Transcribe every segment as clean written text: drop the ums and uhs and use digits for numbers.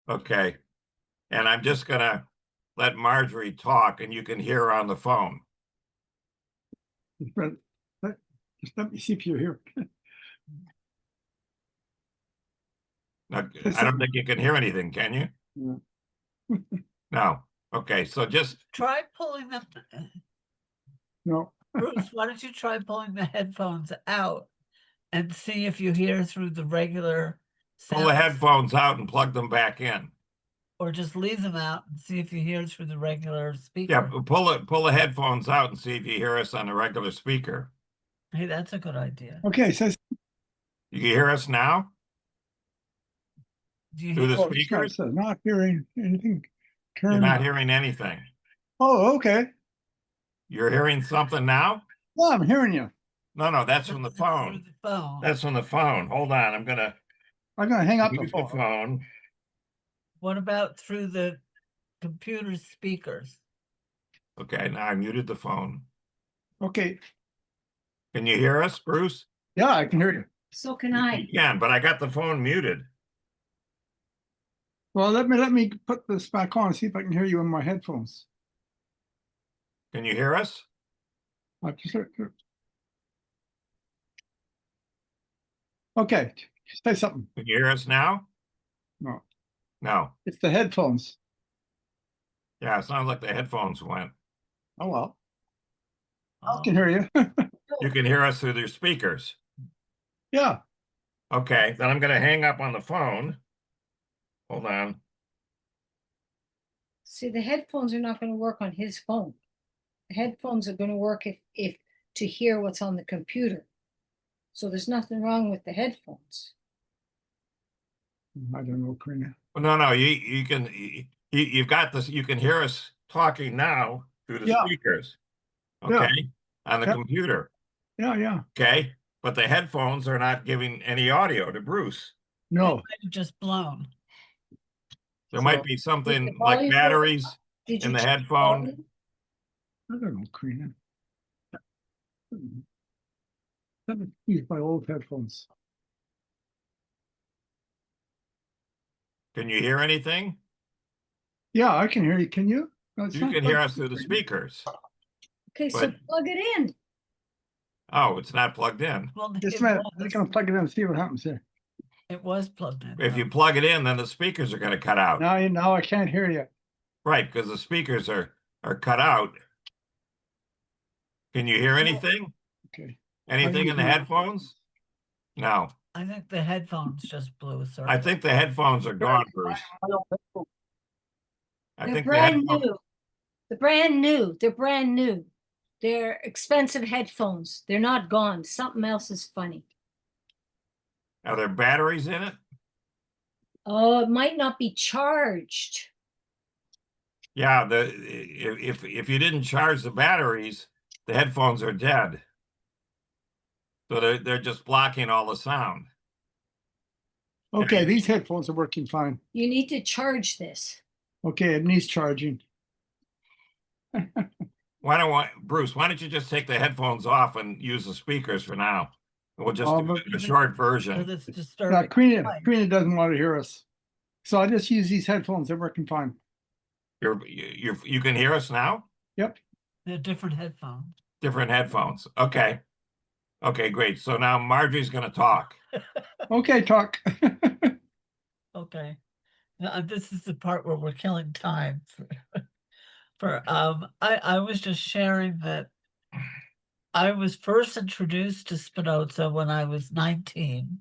Okay. And I'm just gonna let Marjorie talk and you can hear her on the phone. But just let me see if you're here. Now, I don't think you can hear anything, can you? Yeah. No. Okay, so just Try pulling them. No. Bruce, why don't you try pulling the headphones out and see if you hear through the regular pull the sounds, headphones out and plug them back in. or just leave them out and see if you hear through the regular speaker. Yeah, pull the headphones out and see if you hear us on the regular speaker. Hey, that's a good idea. Okay, says You can hear us now Do you through hear? the speakers? says not hearing anything. You're Turn. not hearing anything. Oh, okay. You're hearing something now? Well, I'm hearing you. No, that's from the Through phone. the phone. That's from the phone. Hold on, I'm gonna I'm gonna hang up the mute the phone. phone. What about through the computer speakers? Okay, now I muted the phone. Okay. Can you hear us, Bruce? Yeah, I can hear you. So can You I. can, but I got the phone muted. Well, let me put this back on and see if I can hear you in my headphones. Can you hear us? I just okay. Say something. Can you hear us now? No, No. it's the headphones. Yeah, it sounds like the headphones went. Oh well, I Oh, can hear you. You can hear us through their speakers. Yeah. Okay, then I'm gonna hang up on the phone. Hold on. See, the headphones are not going to work on his phone. The headphones are going to work if to hear what's on the computer. So there's nothing wrong with the headphones. I don't know, Karina. Well, no, you've got this. You can hear us talking now through the Yeah. speakers. Yeah. Okay, on the Yep. computer. Yeah. Okay, but the headphones are not giving any audio to Bruce. No. might have just blown. There So- might be something Did the like volume go batteries Did in you the check headphone. volume? I don't know, Karina. Let me use my old headphones. Can you hear anything? Yeah, I can hear you. Can you? No, it's You not can hear plugged us through the in. speakers. Okay, so But- plug it in. Oh, it's not plugged in. Well, Just it a minute. I'm was, gonna plug it in and see what happens here. it was plugged in. If you though. plug it in, then the speakers are gonna cut out. Now I can't hear you. Right, because the speakers are cut out. Can you hear anything? Okay. Anything in the hear you. headphones? No, I think the headphones just blew a circle. I think the headphones are gone, Bruce. I They're think the brand headphones, new. They're brand new. They're brand new. They're expensive headphones. They're not gone. Something else is funny. are there batteries in it? Oh, it might not be charged. Yeah, if you didn't charge the batteries, the headphones are dead. So they're just blocking all the sound. Okay, these headphones are working fine. You need to charge this. Okay, it needs charging. Bruce, why don't you just take the headphones off and use the speakers for now? We'll just do but- a short Because version. it's Yeah, disturbing. Karina doesn't want to hear us. So I just use these headphones. They're working fine. You can hear us now? Yep. They're different headphones. Different headphones. Okay. Okay, great. So now Marjorie's gonna talk. Okay, talk. Okay. Now, this is the part where we're killing time I was just sharing that I was first introduced to Spinoza when I was 19.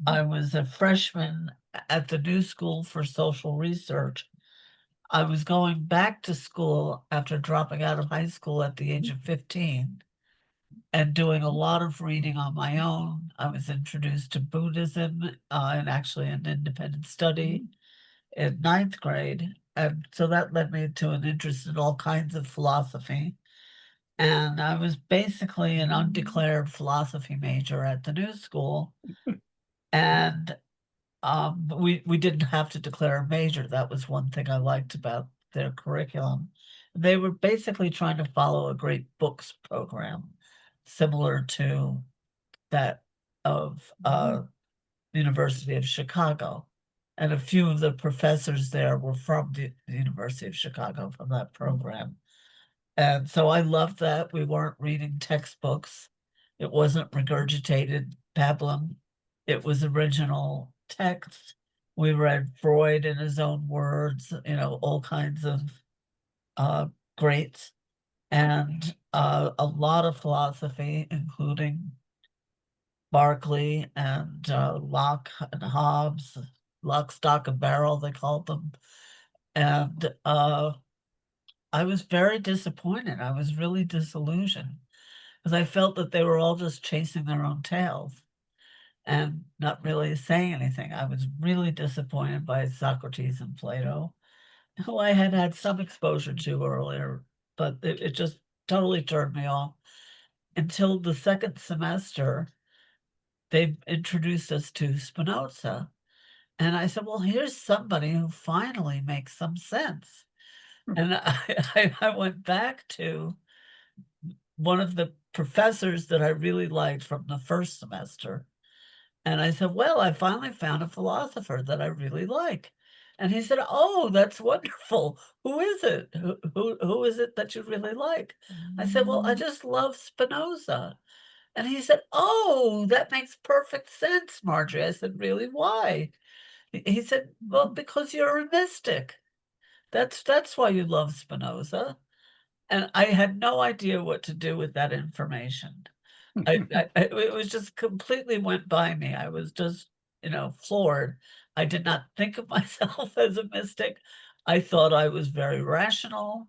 I was a freshman at the New School for Social Research. I was going back to school after dropping out of high school at the age of 15 and doing a lot of reading on my own. I was introduced to Buddhism and actually an independent study in ninth grade. And so that led me to an interest in all kinds of philosophy. And I was basically an undeclared philosophy major at the New School. And we didn't have to declare a major. That was one thing I liked about their curriculum. They were basically trying to follow a great books program, similar to that of University of Chicago. And a few of the professors there were from the University of Chicago, from that program. And so I loved that. We weren't reading textbooks. It wasn't regurgitated pablum. It was original text. We read Freud in his own words, all kinds of greats, and a lot of philosophy, including Berkeley and Locke and Hobbes, Lock, Stock, and Barrel, they called them. And I was very disappointed. I was really disillusioned because I felt that they were all just chasing their own tails and not really saying anything. I was really disappointed by Socrates and Plato, who I had had some exposure to earlier, but it just totally turned me off. Until the second semester, they introduced us to Spinoza. And I said, well, here's somebody who finally makes some sense. And I went back to one of the professors that I really liked from the first semester. And I said, well, I finally found a philosopher that I really like. And he said, oh, that's wonderful. Who is it? Who is it that you really like? I said, well, I just love Spinoza. And he said, oh, that makes perfect sense, Marjorie. I said, really, why? He said, well, because you're a mystic. That's why you love Spinoza. And I had no idea what to do with that information. It was just completely went by me. I was just, floored. I did not think of myself as a mystic. I thought I was very rational,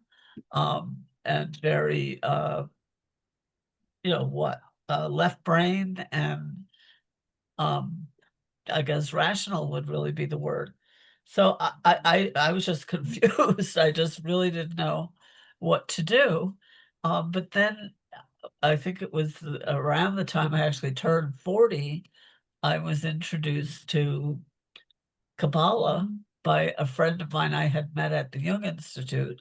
and very, left brain, and I guess rational would really be the word. So I was just confused. I just really didn't know what to do. But then I think it was around the time I actually turned 40, I was introduced to Kabbalah by a friend of mine I had met at the Jung Institute.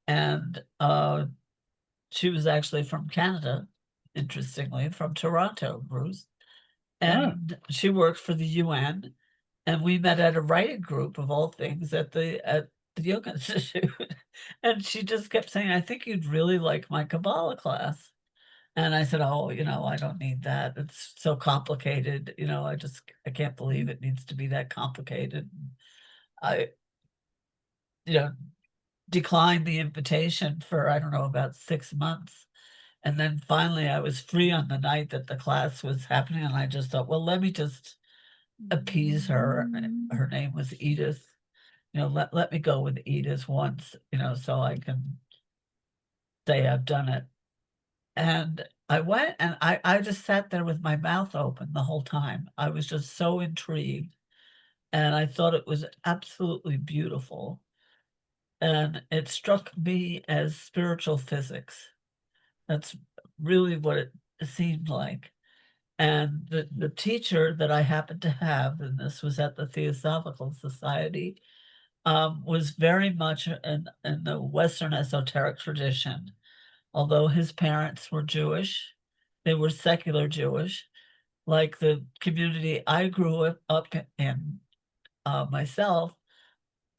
And she was actually from Canada, interestingly, from Toronto, Bruce. And she worked for the UN. And we met at a writing group of all things at the Yoga Institute. And she just kept saying, I think you'd really like my Kabbalah class. And I said, oh, I don't need that. It's so complicated. I can't believe it needs to be that complicated. I, declined the invitation for, I don't know, about 6 months. And then finally I was free on the night that the class was happening. And I just thought, well, let me just appease her. Her name was Edith. Let me go with Edith once, so I can say I've done it. And I went, and I just sat there with my mouth open the whole time. I was just so intrigued, and I thought it was absolutely beautiful. And it struck me as spiritual physics. That's really what it seemed like. And the teacher that I happened to have, and this was at the Theosophical Society, was very much in the Western esoteric tradition. Although his parents were Jewish, they were secular Jewish, like the community I grew up in myself.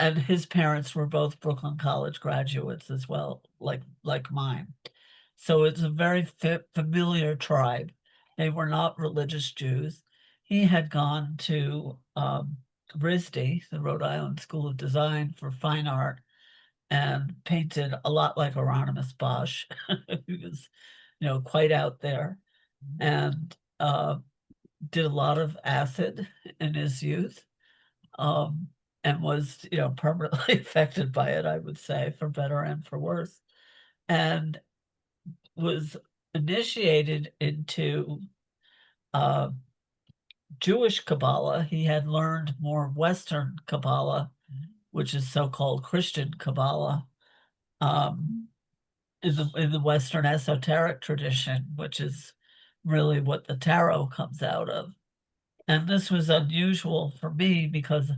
And his parents were both Brooklyn College graduates as well, like mine. So it's a very familiar tribe. They were not religious Jews. He had gone to RISD, the Rhode Island School of Design for Fine Art, and painted a lot like Hieronymus Bosch. He was, quite out there, and did a lot of acid in his youth, and was, permanently affected by it, I would say, for better and for worse, and was initiated into Jewish Kabbalah. He had learned more Western Kabbalah, which is so-called Christian Kabbalah, in the Western esoteric tradition, which is really what the tarot comes out of. And this was unusual for me because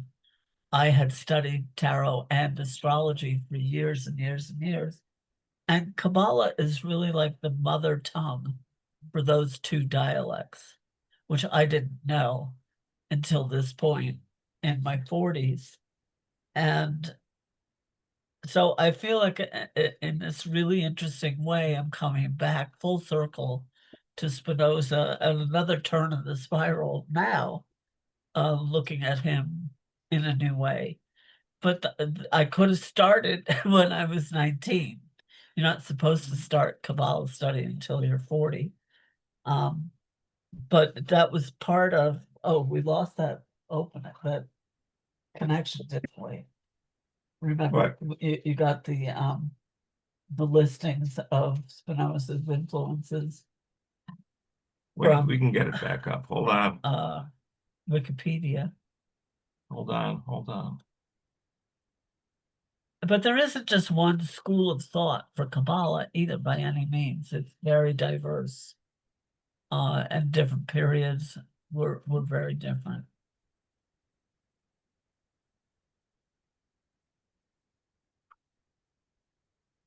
I had studied tarot and astrology for years and years and years. And Kabbalah is really like the mother tongue for those two dialects, which I didn't know until this point. in my 40s. And so I feel like in this really interesting way, I'm coming back full circle to Spinoza at another turn of the spiral now, looking at him in a new way. But I could have started when I was 19. You're not supposed to start Kabbalah study until you're 40. But that was part of, oh, we lost that that connection, didn't we? Remember, you got the listings of Spinoza's influences Wait, from we can get it back up. Hold on. Wikipedia. Hold on. But there isn't just one school of thought for Kabbalah either by any means. It's very diverse. And different periods were very different.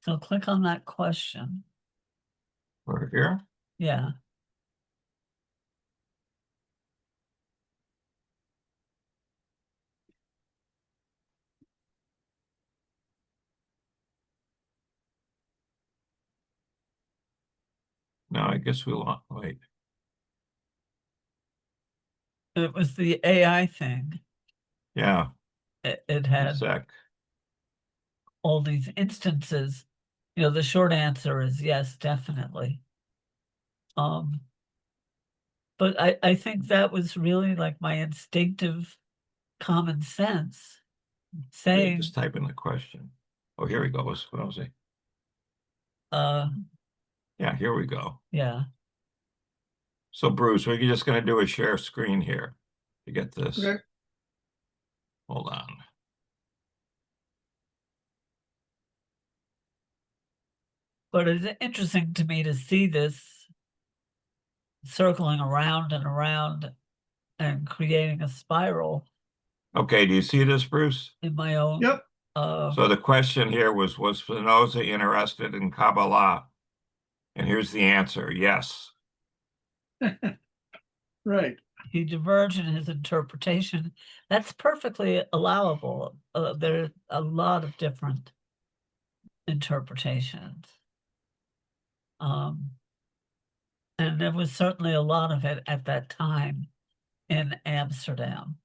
So click on that question. We're here. Yeah. No, I guess we lost. Wait. It was the AI thing. Yeah. It A had sec. all these instances. The short answer is yes, definitely. But I think that was really like my instinctive common sense Yeah, saying, just type in the question. Oh, here we go. Spinoza. Yeah, here we go. yeah. So Bruce, we're just going to do a share screen here to get this. Okay. Hold on. But it's interesting to me to see this circling around and around and creating a spiral Okay, do you see this, Bruce? in my own. Yep. So the question here was Spinoza interested in Kabbalah? And here's the answer, yes. Right. He diverged in his interpretation. That's perfectly allowable. There are a lot of different interpretations. And there was certainly a lot of it at that time in Amsterdam.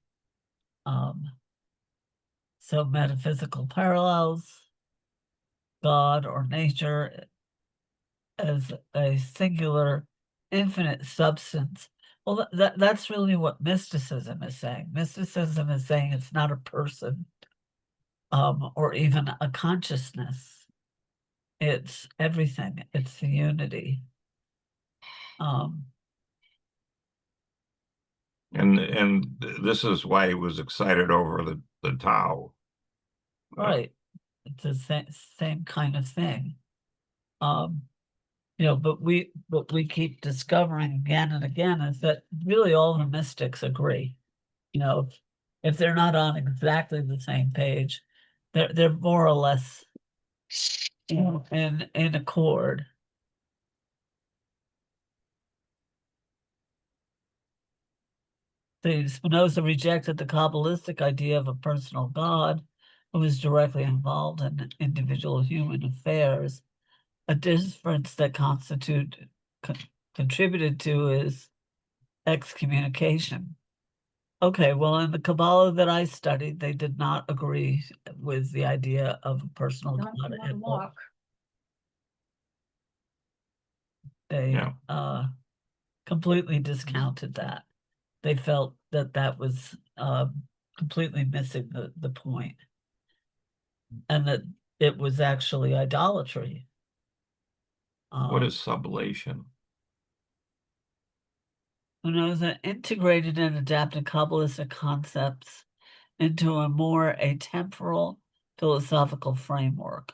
So metaphysical parallels, God or nature as a singular, infinite substance. Well, that's really what mysticism is saying. Mysticism is saying it's not a person, or even a consciousness. It's everything. It's the unity. And this is why he was excited over the Tao. Right. It's the same kind of thing. But what we keep discovering again and again is that really all the mystics agree. If they're not on exactly the same page, they're more or less in accord. Spinoza rejected the Kabbalistic idea of a personal God who is directly involved in individual human affairs, a difference that contributed to his excommunication. Okay, well, in the Kabbalah that I studied, they did not agree with the idea of a personal Not God if you at wanna all. walk. They Yeah. completely discounted that. They felt that was completely missing the point, and that it was actually idolatry. What is sublation? Spinoza integrated and adapted Kabbalistic concepts into a more atemporal philosophical framework.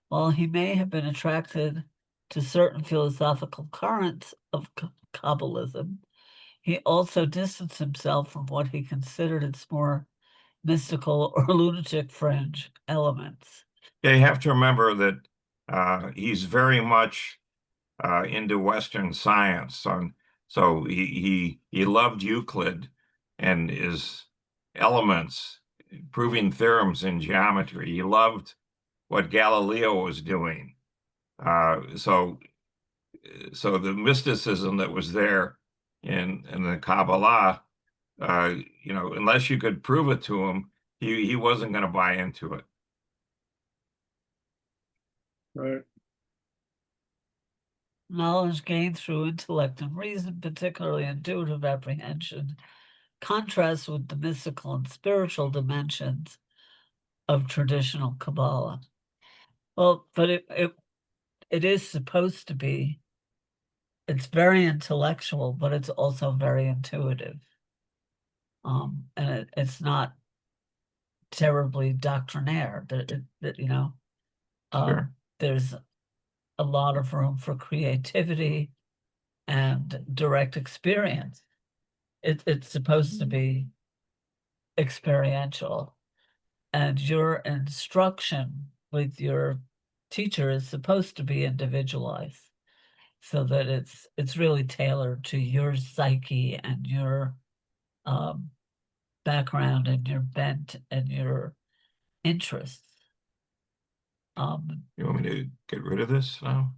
While he may have been attracted to certain philosophical currents of Kabbalism, he also distanced himself from what he considered its more mystical or lunatic fringe elements. Yeah, you have to remember that he's very much into Western science. So he loved Euclid and is elements, proving theorems in geometry. He loved what Galileo was doing. So the mysticism that was there in the Kabbalah, unless you could prove it to him, he wasn't going to buy into it. Right. Knowledge gained through intellect and reason, particularly intuitive apprehension, contrasts with the mystical and spiritual dimensions of traditional Kabbalah. Well, but it is supposed to be, it's very intellectual, but it's also very intuitive. And it's not terribly doctrinaire. Sure. There's a lot of room for creativity and direct experience. It's supposed to be experiential, and your instruction with your teacher is supposed to be individualized, so that it's really tailored to your psyche and your background and your bent and your interests. You want me to get rid of this now?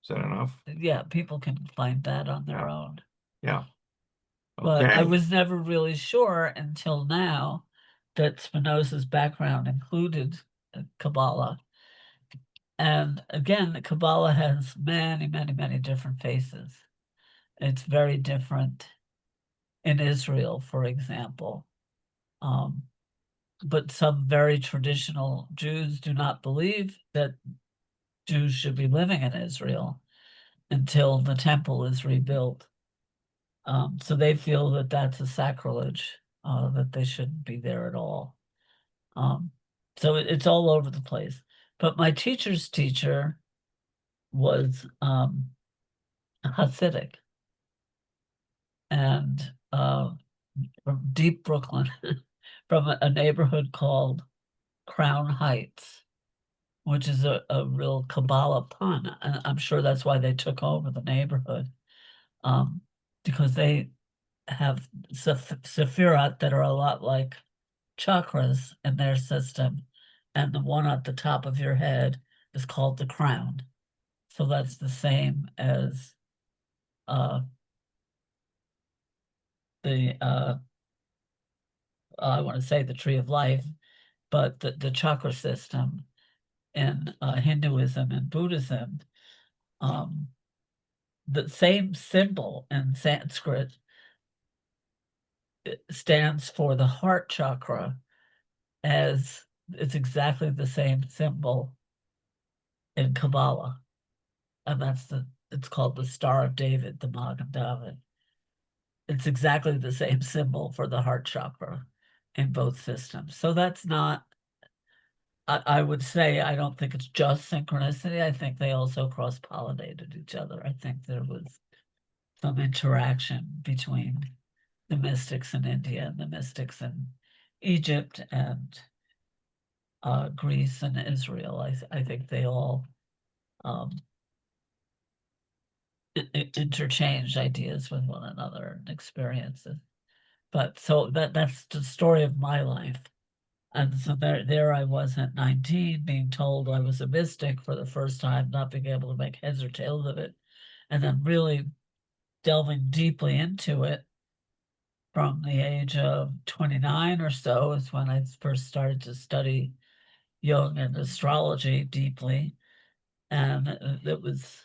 Is that enough? Yeah, people can find that on their Yeah. own. Yeah. But I Okay. was never really sure until now that Spinoza's background included Kabbalah. And again, the Kabbalah has many, many, many different faces. It's very different in Israel, for example. But some very traditional Jews do not believe that Jews should be living in Israel until the temple is rebuilt. So they feel that that's a sacrilege, that they shouldn't be there at all. So it's all over the place. But my teacher's teacher was Hasidic, and from deep Brooklyn, from a neighborhood called Crown Heights, which is a real Kabbalah pun. And I'm sure that's why they took over the neighborhood, because they have Sephirat that are a lot like chakras in their system. And the one at the top of your head is called the crown. So that's the same as I want to say the tree of life, but the chakra system in Hinduism and Buddhism, the same symbol in Sanskrit stands for the heart chakra, as it's exactly the same symbol in Kabbalah. And it's called the Star of David, the Magen David. It's exactly the same symbol for the heart chakra in both systems. So that's not, I would say, I don't think it's just synchronicity. I think they also cross-pollinated each other. I think there was some interaction between the mystics in India and the mystics in Egypt and Greece and Israel. I think they all interchanged ideas with one another and experiences. But so that's the story of my life. And so there I was at 19 being told I was a mystic for the first time, not being able to make heads or tails of it. And then really delving deeply into it from the age of 29 or so is when I first started to study Jung and astrology deeply. And it was,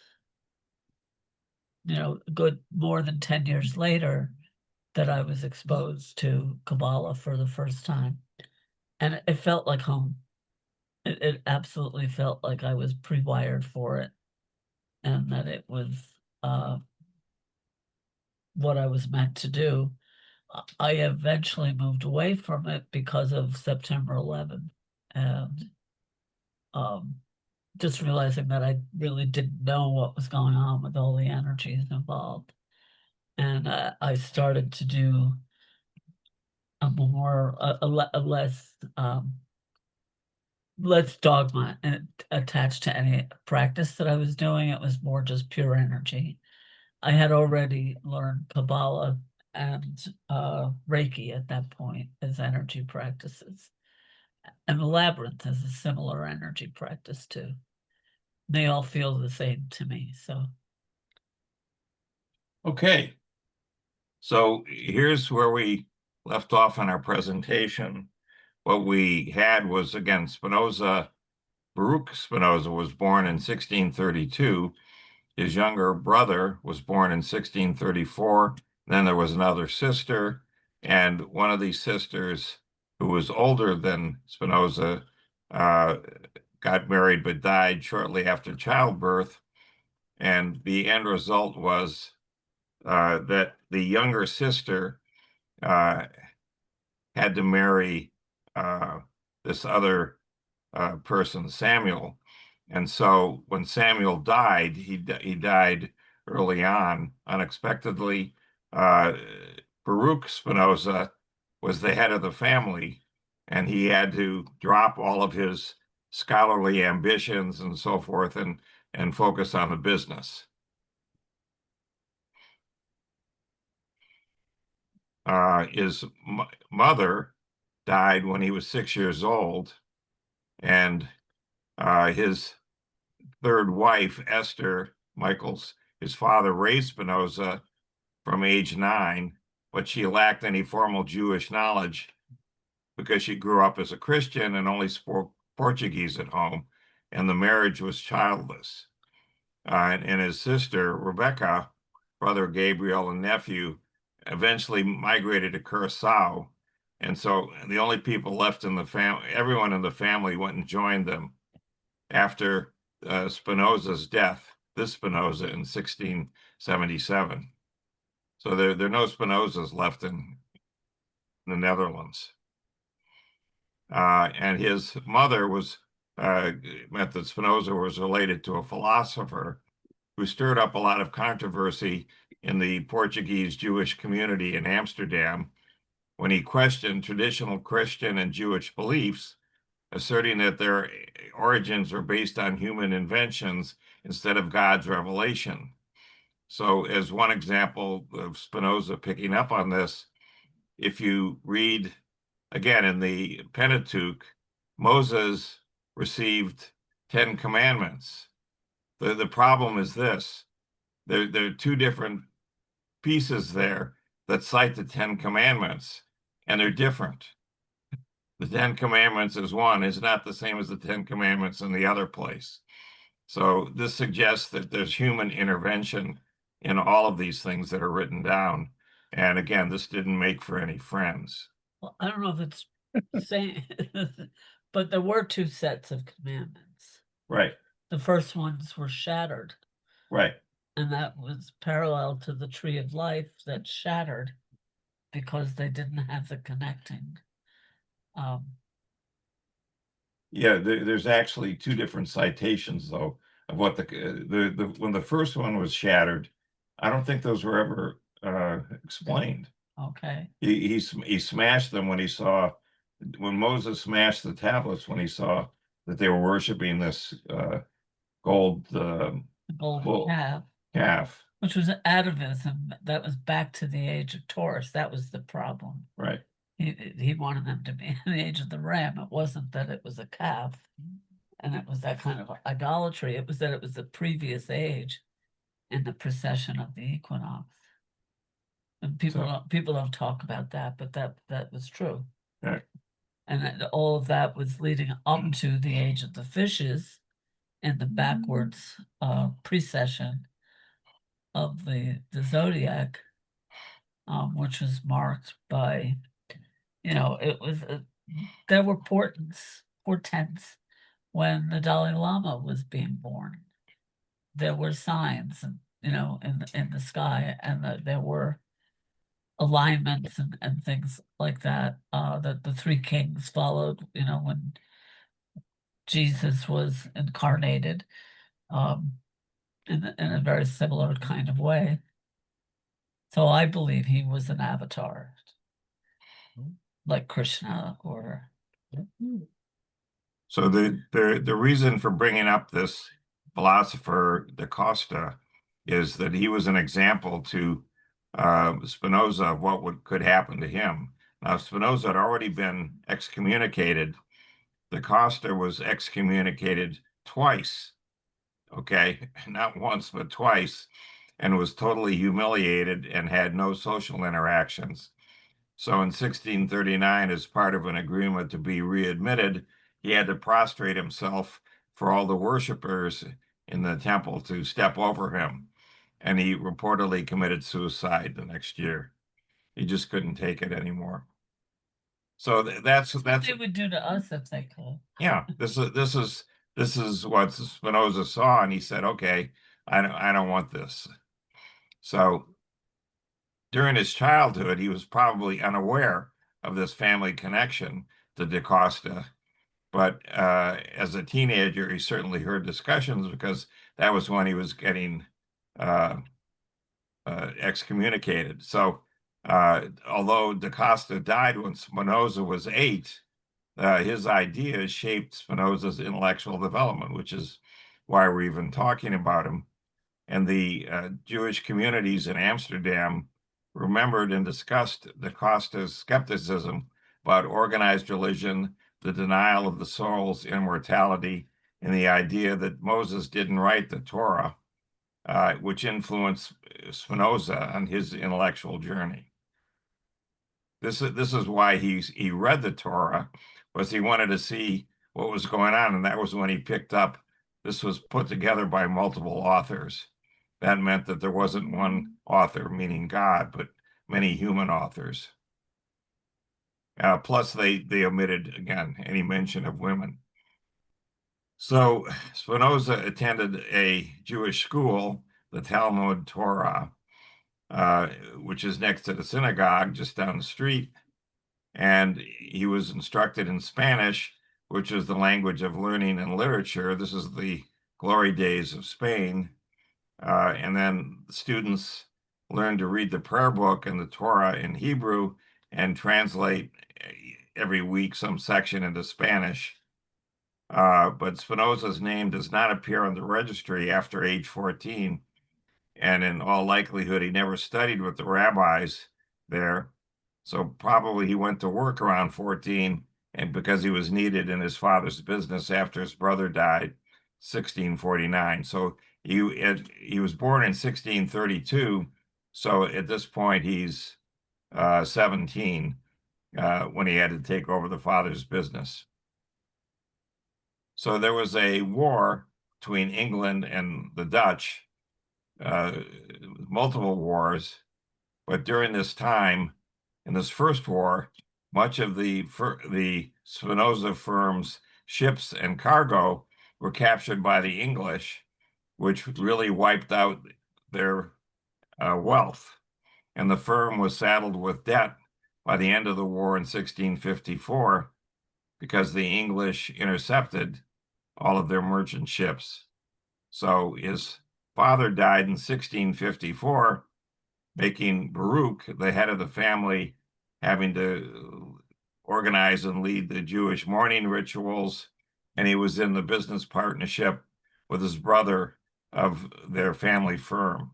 a good more than 10 years later that I was exposed to Kabbalah for the first time. And it felt like home. It absolutely felt like I was pre-wired for it, and that it was what I was meant to do. I eventually moved away from it because of September 11th, and just realizing that I really didn't know what was going on with all the energies involved. And I started to do a less dogma attached to any practice that I was doing. It was more just pure energy. I had already learned Kabbalah and Reiki at that point as energy practices. And the labyrinth is a similar energy practice too. They all feel the same to me. So Okay. So here's where we left off in our presentation. What we had was, again, Spinoza, Baruch Spinoza was born in 1632. His younger brother was born in 1634. Then there was another sister, and one of these sisters, who was older than Spinoza, got married but died shortly after childbirth. And the end result was that the younger sister uh, had to marry this other person, Samuel. And so when Samuel died, he died early on, unexpectedly. Baruch Spinoza was the head of the family, and he had to drop all of his scholarly ambitions and so forth and focus on the business. His mother died when he was 6 years old, and his third wife, Esther Michaels, his father raised Spinoza from age 9, but she lacked any formal Jewish knowledge because she grew up as a Christian and only spoke Portuguese at home, and the marriage was childless. And his sister, Rebecca, brother Gabriel, and nephew eventually migrated to Curacao. And so the only people left in the family, everyone in the family went and joined them after Spinoza's death, this Spinoza in 1677. So there are no Spinozas left in the Netherlands. And his mother was, meant that Spinoza was related to a philosopher who stirred up a lot of controversy in the Portuguese Jewish community in Amsterdam when he questioned traditional Christian and Jewish beliefs, asserting that their origins were based on human inventions instead of God's revelation. So, as one example of Spinoza picking up on this, if you read again in the Pentateuch, Moses received 10 commandments. The problem is this: there are two different pieces there that cite the 10 commandments, and they're different. The 10 commandments is one is not the same as the 10 commandments in the other place. So this suggests that there's human intervention in all of these things that are written down. And again, this didn't make for any friends. well, I don't know if it's the same, but there were two sets of commandments. Right, The first ones were shattered, right. and that was parallel to the tree of life that shattered because they didn't have the connecting. Yeah, there's actually two different citations though of what the when the first one was shattered, I don't think those were ever explained. Okay. He smashed them when Moses smashed the tablets when he saw that they were worshiping this gold The golden bull calf, calf. which was atavism. That was back to the age of Taurus. That was the problem. Right. He wanted them to be in the age of the ram. It wasn't that it was a calf, and it was that kind of idolatry. It was that it was the previous age in the precession of the equinox. And people don't talk about that, but that was true. Right. And that all of that was leading up to the age of the fishes and the backwards precession of the zodiac, which was marked by, it was there were portents when the Dalai Lama was being born. There were signs, and in the sky, and there were alignments and things like that. That the three kings followed. When Jesus was incarnated, in a very similar kind of way. So I believe he was an avatar, like Krishna or. So the reason for bringing up this philosopher Da Costa is that he was an example to Spinoza of what could happen to him. Now, Spinoza had already been excommunicated. Da Costa was excommunicated twice, okay, not once, but twice, and was totally humiliated and had no social interactions. So in 1639, as part of an agreement to be readmitted, he had to prostrate himself for all the worshipers in the temple to step over him. And he reportedly committed suicide the next year. He just couldn't take it anymore. So that's They would do to us if they could. yeah. This is what Spinoza saw, and he said, "Okay, I don't want this." So during his childhood, he was probably unaware of this family connection to Da Costa. But as a teenager, he certainly heard discussions because that was when he was getting uh, excommunicated. So although Da Costa died when Spinoza was 8, his ideas shaped Spinoza's intellectual development, which is why we're even talking about him. And the Jewish communities in Amsterdam remembered and discussed Da Costa's skepticism about organized religion, the denial of the soul's immortality, and the idea that Moses didn't write the Torah, which influenced Spinoza on his intellectual journey. This is why he read the Torah, was he wanted to see what was going on, and that was when he picked up. This was put together by multiple authors. That meant that there wasn't one author, meaning God, but many human authors. Plus, they omitted again any mention of women. So Spinoza attended a Jewish school, the Talmud Torah, which is next to the synagogue just down the street. And he was instructed in Spanish, which is the language of learning and literature. This is the glory days of Spain. And then students learned to read the prayer book and the Torah in Hebrew and translate every week some section into Spanish. But Spinoza's name does not appear on the registry after age 14. And in all likelihood, he never studied with the rabbis there. So probably he went to work around 14, and because he was needed in his father's business after his brother died, 1649. So he was born in 1632. So at this point, he's 17 when he had to take over the father's business. So there was a war between England and the Dutch, multiple wars, but during this time, in this first war, much of the Spinoza firm's ships and cargo were captured by the English, which really wiped out their wealth. And the firm was saddled with debt by the end of the war in 1654 because the English intercepted all of their merchant ships. So his father died in 1654, making Baruch the head of the family, having to organize and lead the Jewish mourning rituals. And he was in the business partnership with his brother of their family firm.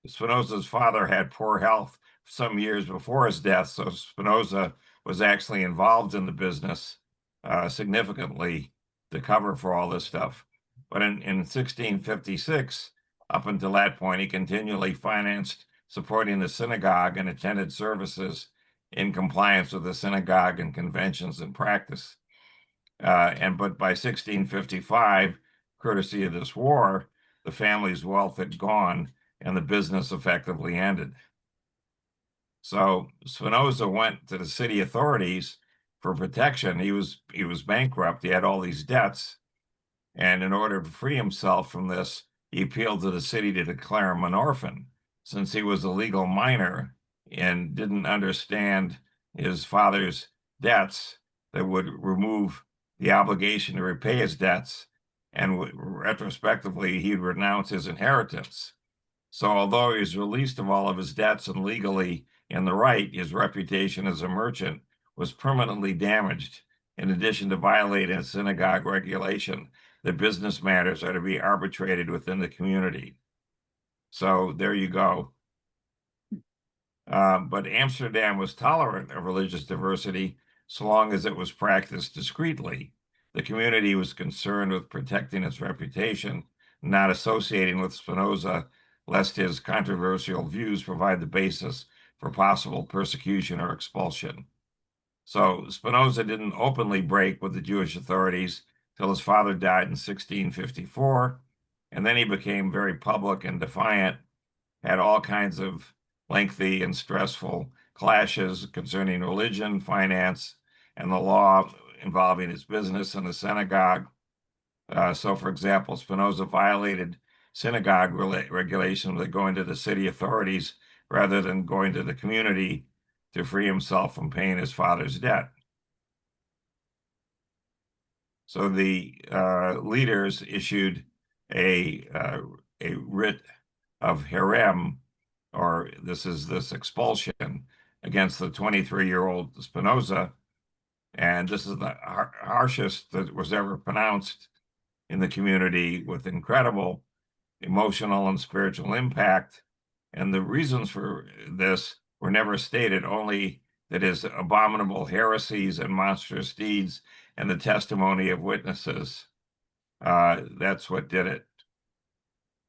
Spinoza's father had poor health some years before his death, so Spinoza was actually involved in the business significantly to cover for all this stuff. But in 1656, up until that point, he continually financed supporting the synagogue and attended services in compliance with the synagogue and conventions and practice. But by 1655, courtesy of this war, the family's wealth had gone and the business effectively ended. So Spinoza went to the city authorities for protection. He was bankrupt. He had all these debts. And in order to free himself from this, he appealed to the city to declare him an orphan, since he was a legal minor and didn't understand his father's debts that would remove the obligation to repay his debts, and retrospectively, he'd renounce his inheritance. So although he was released of all of his debts and legally in the right, his reputation as a merchant was permanently damaged. In addition to violating a synagogue regulation, that business matters are to be arbitrated within the community. So there you go. But Amsterdam was tolerant of religious diversity so long as it was practiced discreetly. The community was concerned with protecting its reputation, not associating with Spinoza, lest his controversial views provide the basis for possible persecution or expulsion. So Spinoza didn't openly break with the Jewish authorities till his father died in 1654, and then he became very public and defiant, had all kinds of lengthy and stressful clashes concerning religion, finance, and the law involving his business in the synagogue. So, for example, Spinoza violated synagogue regulations by going to the city authorities rather than going to the community to free himself from paying his father's debt. So the leaders issued a writ of herem, or this expulsion against the 23-year-old Spinoza, and this is the harshest that was ever pronounced in the community, with incredible emotional and spiritual impact. And the reasons for this were never stated, only that his abominable heresies and monstrous deeds and the testimony of witnesses, that's what did it.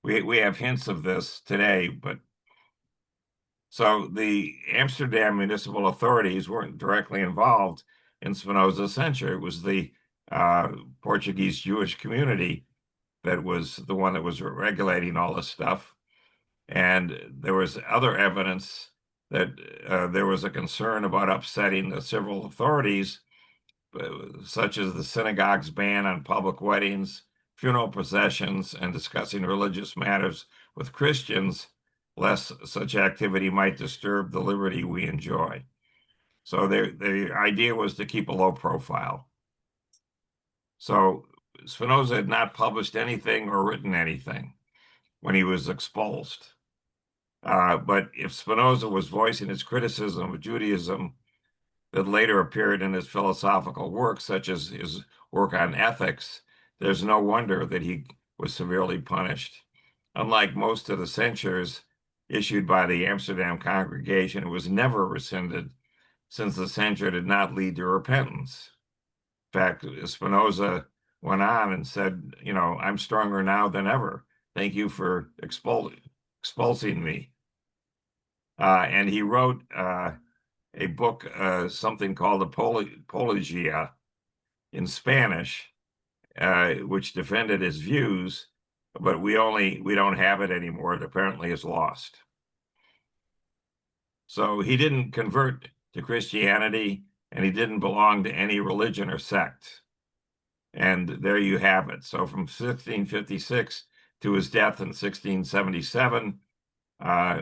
We have hints of this today, but so the Amsterdam municipal authorities weren't directly involved in Spinoza's censure. It was the Portuguese Jewish community that was the one that was regulating all this stuff. And there was other evidence that there was a concern about upsetting the civil authorities, such as the synagogue's ban on public weddings, funeral processions, and discussing religious matters with Christians, lest such activity might disturb the liberty we enjoy. So the idea was to keep a low profile. So Spinoza had not published anything or written anything when he was expulsed. But if Spinoza was voicing his criticism of Judaism that later appeared in his philosophical works, such as his work on ethics, there's no wonder that he was severely punished. Unlike most of the censures issued by the Amsterdam congregation, it was never rescinded, since the censure did not lead to repentance. In fact, Spinoza went on and said, I'm stronger now than ever. Thank you for expulsing me. And he wrote a book, something called Apologia in Spanish, which defended his views, but we don't have it anymore. It apparently is lost. So he didn't convert to Christianity, and he didn't belong to any religion or sect. And there you have it. So from 1656 to his death in 1677,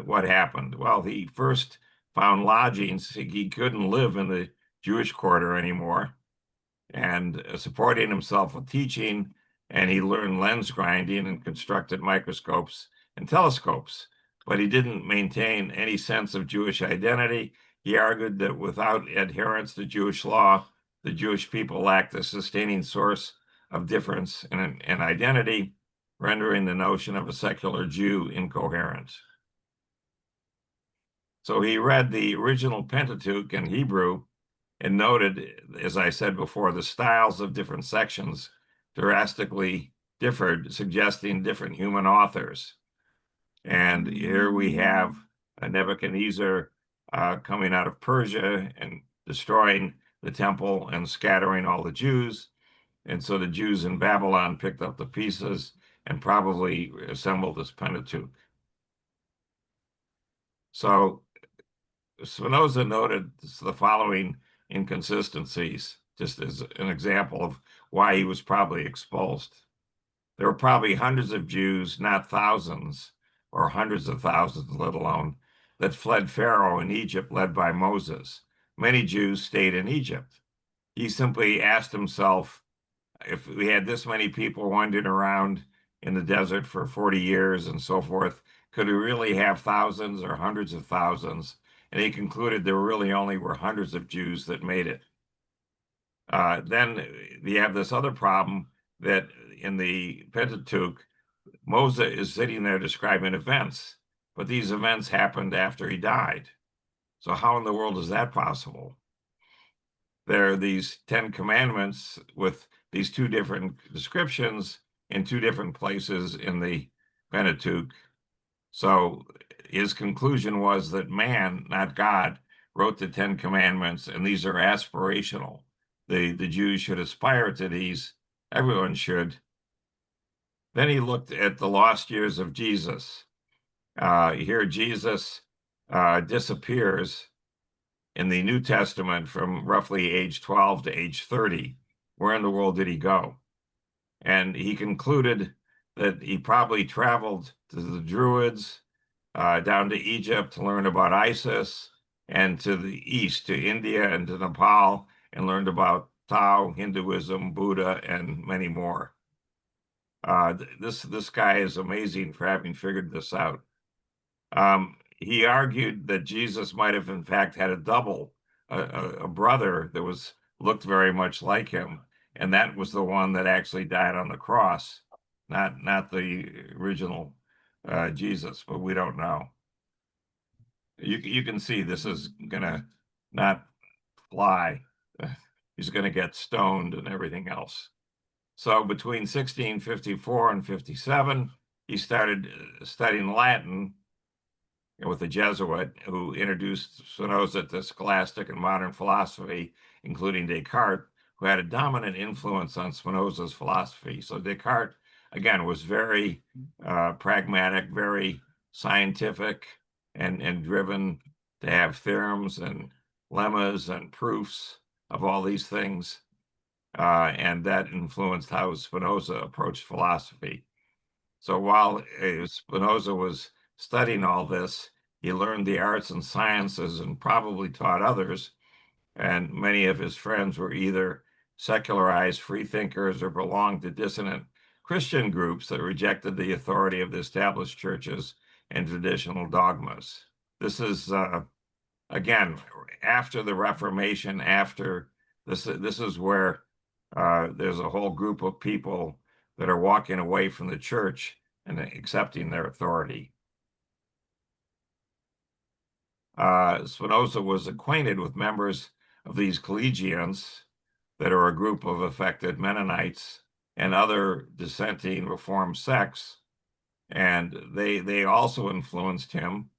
what happened? Well, he first found lodgings. He couldn't live in the Jewish quarter anymore, and supporting himself with teaching, and he learned lens grinding and constructed microscopes and telescopes, but he didn't maintain any sense of Jewish identity. He argued that without adherence to Jewish law, the Jewish people lacked a sustaining source of difference and identity, rendering the notion of a secular Jew incoherent. So he read the original Pentateuch in Hebrew and noted, as I said before, the styles of different sections drastically differed, suggesting different human authors. And here we have a Nebuchadnezzar coming out of Persia and destroying the temple and scattering all the Jews. And so the Jews in Babylon picked up the pieces and probably assembled this Pentateuch. So Spinoza noted the following inconsistencies, just as an example of why he was probably expulsed. There were probably hundreds of Jews, not thousands or hundreds of thousands, let alone, that fled Pharaoh in Egypt, led by Moses. Many Jews stayed in Egypt. He simply asked himself, if we had this many people wandering around in the desert for 40 years and so forth, could we really have thousands or hundreds of thousands? And he concluded there really only were hundreds of Jews that made it. Then we have this other problem that in the Pentateuch, Moses is sitting there describing events, but these events happened after he died. So how in the world is that possible? There are these 10 commandments with these two different descriptions in two different places in the Pentateuch. So his conclusion was that man, not God, wrote the 10 commandments, and these are aspirational. The Jews should aspire to these. Everyone should. Then he looked at the lost years of Jesus. Here Jesus disappears in the New Testament from roughly age 12 to age 30. Where in the world did he go? And he concluded that he probably traveled to the Druids, down to Egypt to learn about Isis, and to the east, to India and to Nepal, and learned about Tao, Hinduism, Buddha, and many more. This guy is amazing for having figured this out. He argued that Jesus might have in fact had a double, a brother that looked very much like him, and that was the one that actually died on the cross, not the original Jesus, but we don't know. You can see this is gonna not fly. He's gonna get stoned and everything else. So between 1654 and 57, he started studying Latin with a Jesuit who introduced Spinoza to scholastic and modern philosophy, including Descartes, who had a dominant influence on Spinoza's philosophy. So Descartes, again, was very pragmatic, very scientific, and driven to have theorems and lemmas and proofs of all these things. And that influenced how Spinoza approached philosophy. So while Spinoza was studying all this, he learned the arts and sciences and probably taught others. And many of his friends were either secularized freethinkers or belonged to dissonant Christian groups that rejected the authority of the established churches and traditional dogmas. This is, again, after the Reformation, after this is where there's a whole group of people that are walking away from the church and accepting their authority. Spinoza was acquainted with members of these collegians that are a group of affected Mennonites and other dissenting Reformed sects, and they also influenced him.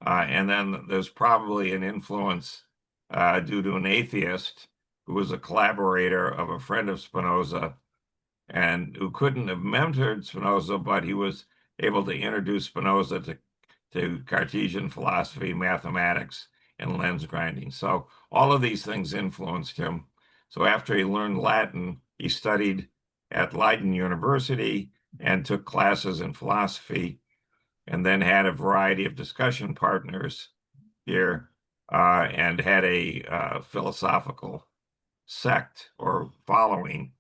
And then there's probably an influence due to an atheist who was a collaborator of a friend of Spinoza and who couldn't have mentored Spinoza, but he was able to introduce Spinoza to Cartesian philosophy, mathematics, and lens grinding. So all of these things influenced him. So after he learned Latin, he studied at Leiden University and took classes in philosophy, and then had a variety of discussion partners here, and had a philosophical sect or following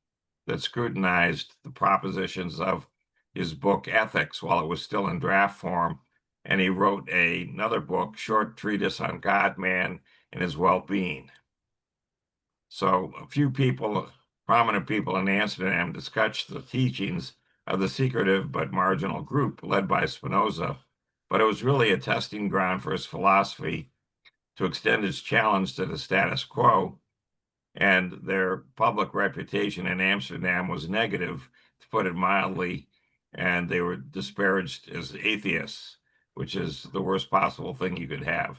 that scrutinized the propositions of his book Ethics while it was still in draft form. And he wrote another book, Short Treatise on God, Man, and His Well-Being. So a few people, prominent people in Amsterdam, discussed the teachings of the secretive but marginal group led by Spinoza, but it was really a testing ground for his philosophy to extend its challenge to the status quo, and their public reputation in Amsterdam was negative, to put it mildly, and they were disparaged as atheists, which is the worst possible thing you could have.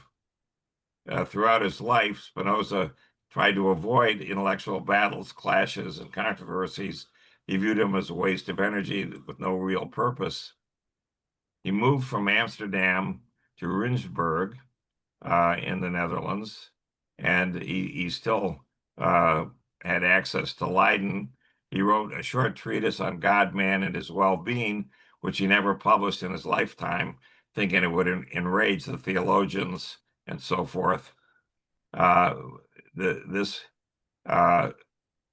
Throughout his life, Spinoza tried to avoid intellectual battles, clashes, and controversies. He viewed them as a waste of energy with no real purpose. He moved from Amsterdam to Rijnsburg in the Netherlands, and he still had access to Leiden. He wrote a short treatise on God, man, and his well-being, which he never published in his lifetime, thinking it would enrage the theologians and so forth. This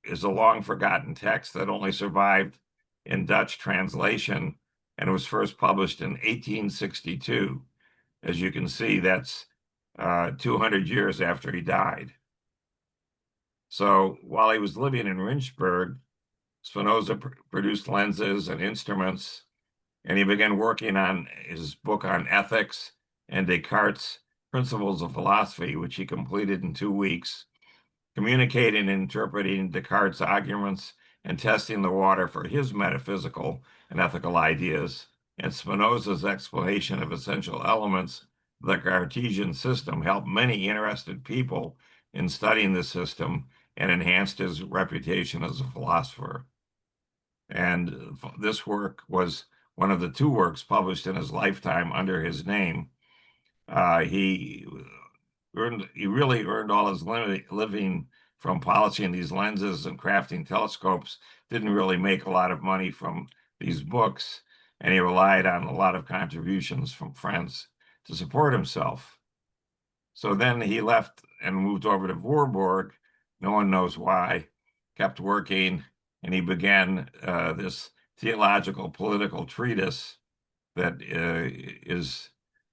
is a long-forgotten text that only survived in Dutch translation and was first published in 1862. As you can see, that's 200 years after he died. So while he was living in Rijnsburg, Spinoza produced lenses and instruments, and he began working on his book on ethics and Descartes' Principles of Philosophy, which he completed in 2 weeks, communicating and interpreting Descartes' arguments and testing the water for his metaphysical and ethical ideas, and Spinoza's explanation of essential elements of the Cartesian system helped many interested people in studying the system and enhanced his reputation as a philosopher. And this work was one of the 2 works published in his lifetime under his name. He really earned all his living from polishing these lenses and crafting telescopes. Didn't really make a lot of money from these books, and he relied on a lot of contributions from friends to support himself. So then he left and moved over to Voorburg. No one knows why. Kept working, and he began this theological political treatise that is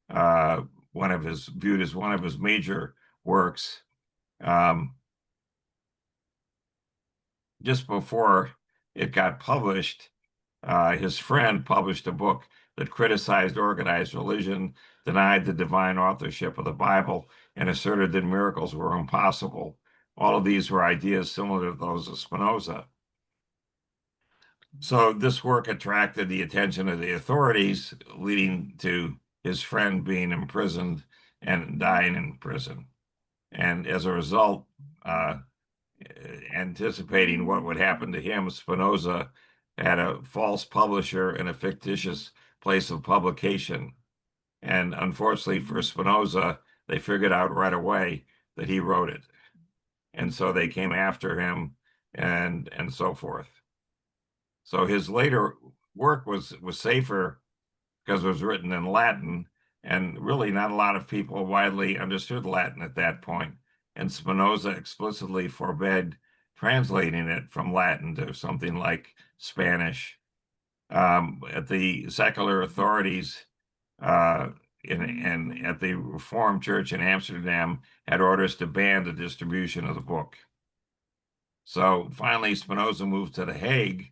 viewed as one of his major works. Just before it got published, his friend published a book that criticized organized religion, denied the divine authorship of the Bible, and asserted that miracles were impossible. All of these were ideas similar to those of Spinoza. So this work attracted the attention of the authorities, leading to his friend being imprisoned and dying in prison. And as a result, anticipating what would happen to him, Spinoza had a false publisher and a fictitious place of publication. And unfortunately for Spinoza, they figured out right away that he wrote it. And so they came after him and so forth. So his later work was safer because it was written in Latin, and really not a lot of people widely understood Latin at that point. And Spinoza explicitly forbade translating it from Latin to something like Spanish. At the secular authorities and at the Reformed Church in Amsterdam had orders to ban the distribution of the book. So finally, Spinoza moved to The Hague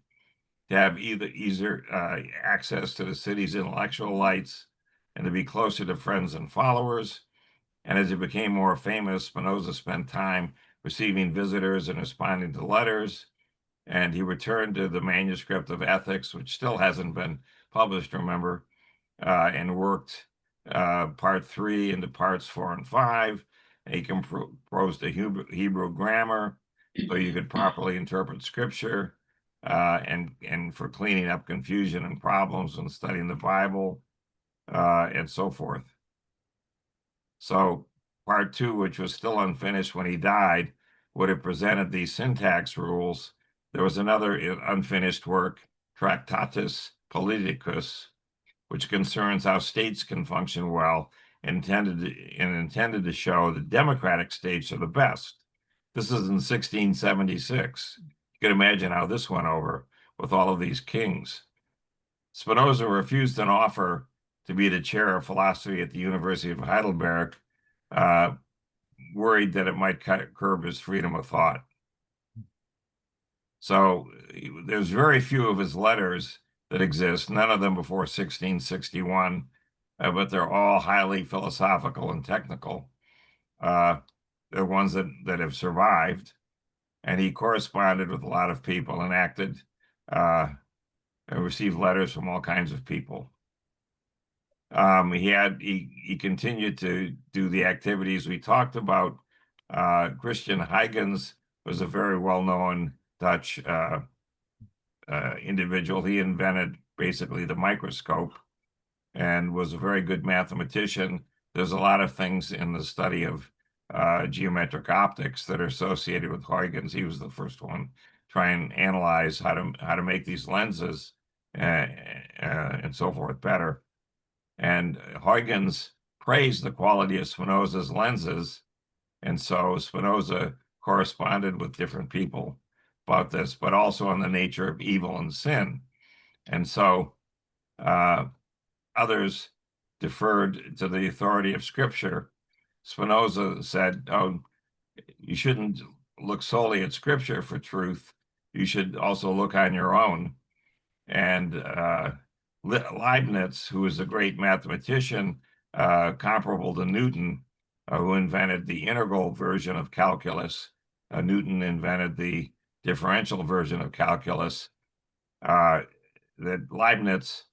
to have easier access to the city's intellectual lights and to be closer to friends and followers. And as he became more famous, Spinoza spent time receiving visitors and responding to letters. And he returned to the manuscript of Ethics, which still hasn't been published, remember, and worked part 3 into parts 4 and 5. And he composed a Hebrew grammar so you could properly interpret scripture, and for cleaning up confusion and problems when studying the Bible, and so forth. So part 2, which was still unfinished when he died, would have presented these syntax rules. There was another unfinished work, Tractatus Politicus, which concerns how states can function well, intended to show that democratic states are the best. This is in 1676. You can imagine how this went over with all of these kings. Spinoza refused an offer to be the chair of philosophy at the University of Heidelberg, worried that it might curb his freedom of thought. So there's very few of his letters that exist, none of them before 1661, but they're all highly philosophical and technical. They're ones that have survived, and he corresponded with a lot of people and acted and received letters from all kinds of people. He continued to do the activities we talked about. Christian Huygens was a very well-known Dutch individual. He invented basically the microscope and was a very good mathematician. There's a lot of things in the study of geometric optics that are associated with Huygens. He was the first one to try and analyze how to make these lenses and so forth better. And Huygens praised the quality of Spinoza's lenses, and so Spinoza corresponded with different people about this, but also on the nature of evil and sin. And so others deferred to the authority of Scripture. Spinoza said, "Oh, you shouldn't look solely at Scripture for truth. You should also look on your own." And Leibniz, who was a great mathematician, comparable to Newton, who invented the integral version of calculus. Newton invented the differential version of calculus. That Leibniz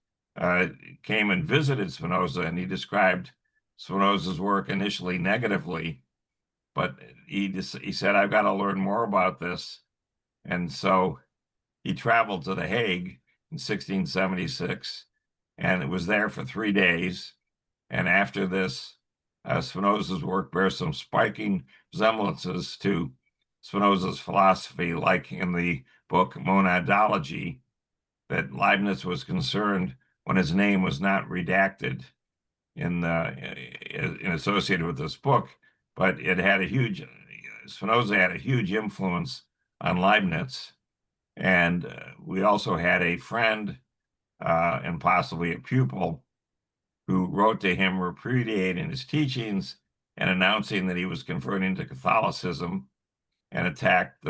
came and visited Spinoza, and he described Spinoza's work initially negatively, but he said, "I've got to learn more about this." And so he traveled to The Hague in 1676, and it was there for 3 days. And after this, Spinoza's work bears some striking resemblances to Spinoza's philosophy, like in the book Monadology, that Leibniz was concerned when his name was not redacted in associated with this book, but it had a huge, Spinoza had a huge influence on Leibniz. And we also had a friend and possibly a pupil who wrote to him repudiating his teachings and announcing that he was converting to Catholicism, and attacked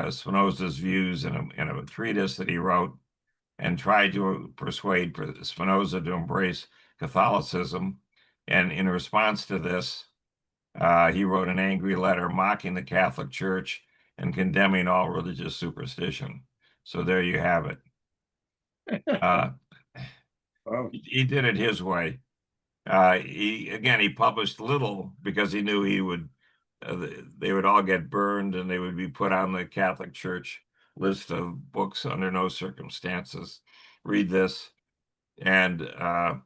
Spinoza's views in a treatise that he wrote, and tried to persuade Spinoza to embrace Catholicism. And in response to this, he wrote an angry letter mocking the Catholic Church and condemning all religious superstition. So there you have it. He did it his way. He published little because he knew they would all get burned and they would be put on the Catholic Church list of books under no circumstances. Read this. And the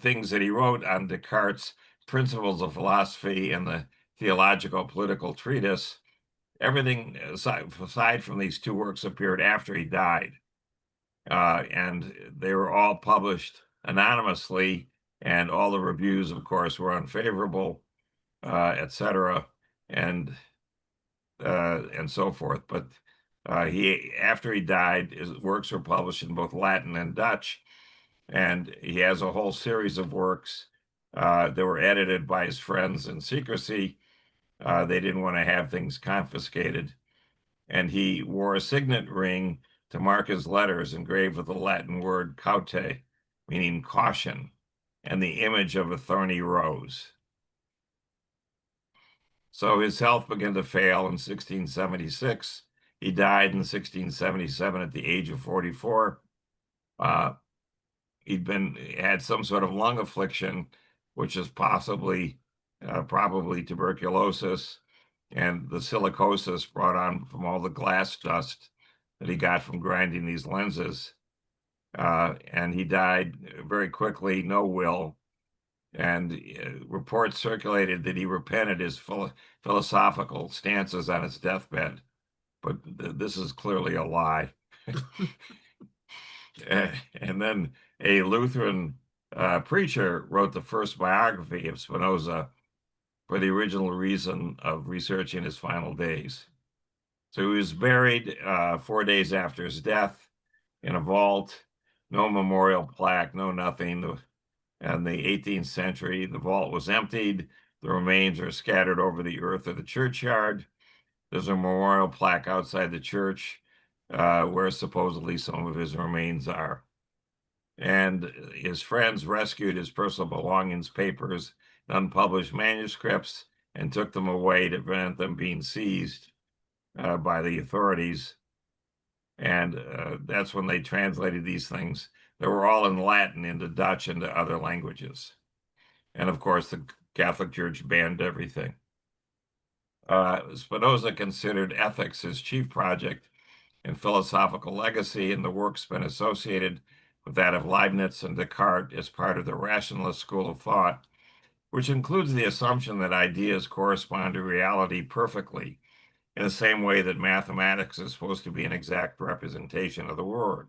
things that he wrote on Descartes' Principles of Philosophy and the Theological Political Treatise, everything aside from these two works appeared after he died. And they were all published anonymously, and all the reviews, of course, were unfavorable, etc., and so forth. But after he died, his works were published in both Latin and Dutch, and he has a whole series of works that were edited by his friends in secrecy. They didn't want to have things confiscated, and he wore a signet ring to mark his letters, engraved with the Latin word caute, meaning caution, and the image of a thorny rose. So his health began to fail in 1676. He died in 1677 at the age of 44. He'd had some sort of lung affliction, which is probably tuberculosis, and the silicosis brought on from all the glass dust that he got from grinding these lenses. And he died very quickly, no will. And reports circulated that he repented his philosophical stances on his deathbed. But this is clearly a lie. And then a Lutheran preacher wrote the first biography of Spinoza for the original reason of researching his final days. So he was buried 4 days after his death in a vault, no memorial plaque, no nothing. In the 18th century, the vault was emptied. The remains are scattered over the earth of the churchyard. There's a memorial plaque outside the church where supposedly some of his remains are. And his friends rescued his personal belongings, papers, and unpublished manuscripts, and took them away to prevent them being seized by the authorities. And that's when they translated these things. They were all in Latin into Dutch and to other languages. And of course, the Catholic Church banned everything. Spinoza considered ethics his chief project and philosophical legacy, and the work's been associated with that of Leibniz and Descartes as part of the rationalist school of thought, which includes the assumption that ideas correspond to reality perfectly, in the same way that mathematics is supposed to be an exact representation of the world.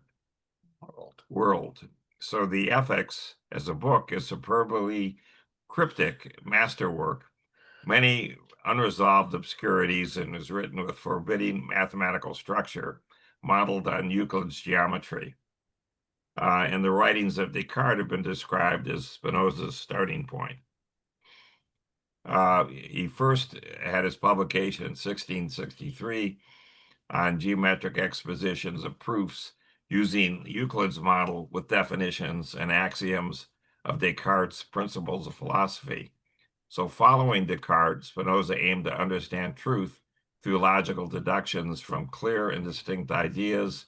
So the Ethics as a book is superbly cryptic masterwork, many unresolved obscurities, and is written with forbidding mathematical structure modeled on Euclid's geometry. And the writings of Descartes have been described as Spinoza's starting point. He first had his publication in 1663 on geometric expositions of proofs using Euclid's model with definitions and axioms of Descartes' principles of philosophy. So following Descartes, Spinoza aimed to understand truth through logical deductions from clear and distinct ideas,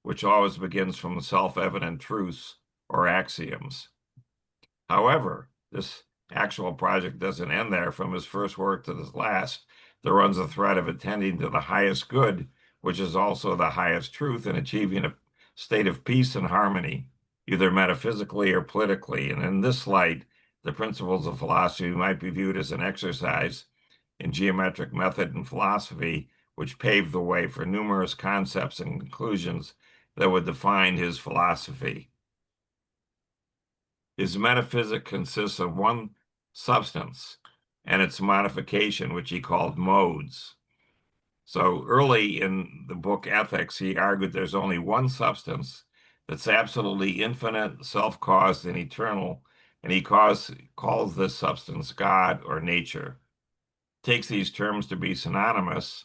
which always begins from self-evident truths or axioms. However, this actual project doesn't end there. From his first work to this last, there runs a thread of attending to the highest good, which is also the highest truth, and achieving a state of peace and harmony, either metaphysically or politically. And in this light, the principles of philosophy might be viewed as an exercise in geometric method and philosophy, which paved the way for numerous concepts and conclusions that would define his philosophy. His metaphysic consists of one substance and its modification, which he called modes. So early in the book Ethics, he argued there's only one substance that's absolutely infinite, self-caused, and eternal, and he calls this substance God or nature. Takes these terms to be synonymous.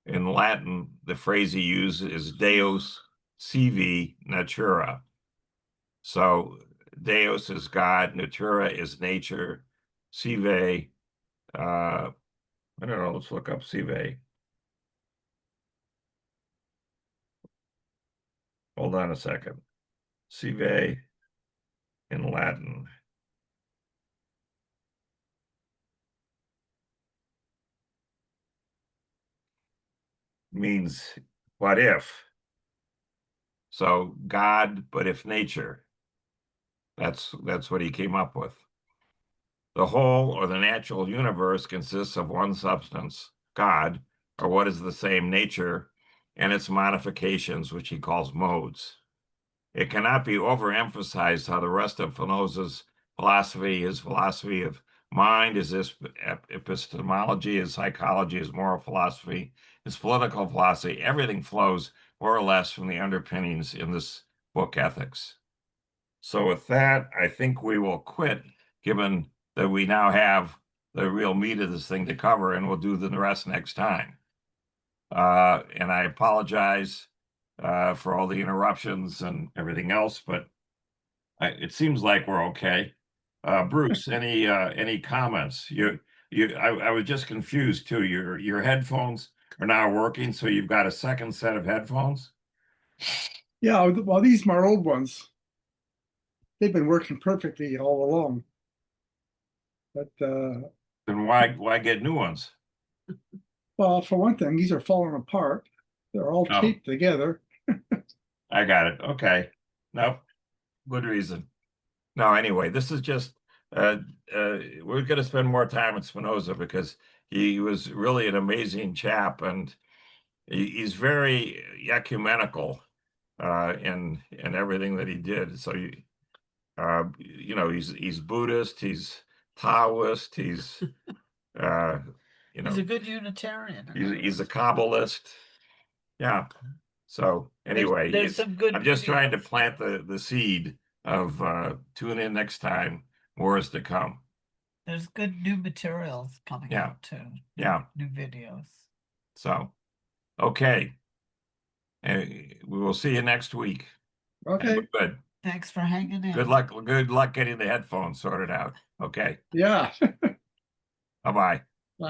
In Latin, the phrase he uses is Deus sive natura. So Deus is God, natura is nature, sive, I don't know, let's look up sive. Hold on a second. Sive in Latin. Means what if. So God, but if nature. That's what he came up with. The whole or the natural universe consists of one substance, God, or what is the same nature, and its modifications, which he calls modes. It cannot be overemphasized how the rest of Spinoza's philosophy, his philosophy of mind, his epistemology, his psychology, his moral philosophy, his political philosophy, everything flows more or less from the underpinnings in this book, Ethics. So with that, I think we will quit, given that we now have the real meat of this thing to cover, and we'll do the rest next time. And I apologize for all the interruptions and everything else, but it seems like we're okay. Bruce, any comments? I was just confused too. Your headphones are now working, so you've got a second set of headphones? Yeah, well, these are my old ones. They've been working perfectly all along. But Then why get new ones? well, for one thing, these are falling apart. They're all Oh. taped together. I got it. Okay. Nope. Good reason. No, anyway, this is just we're going to spend more time with Spinoza because he was really an amazing chap, and he's very ecumenical in everything that he did. So you know, he's Buddhist, he's Taoist, he's you know, He's a good Unitarian. he's a Kabbalist. Yeah. So anyway, There's some good I'm just trying to videos. plant the seed of tune in next time. More is to come. There's good new materials coming Yeah. out too. Yeah. New videos. So, okay. We will see you next week. Okay. Good. Thanks for hanging in. Good luck. Good luck getting the headphones sorted out. Okay. Yeah. Bye-bye.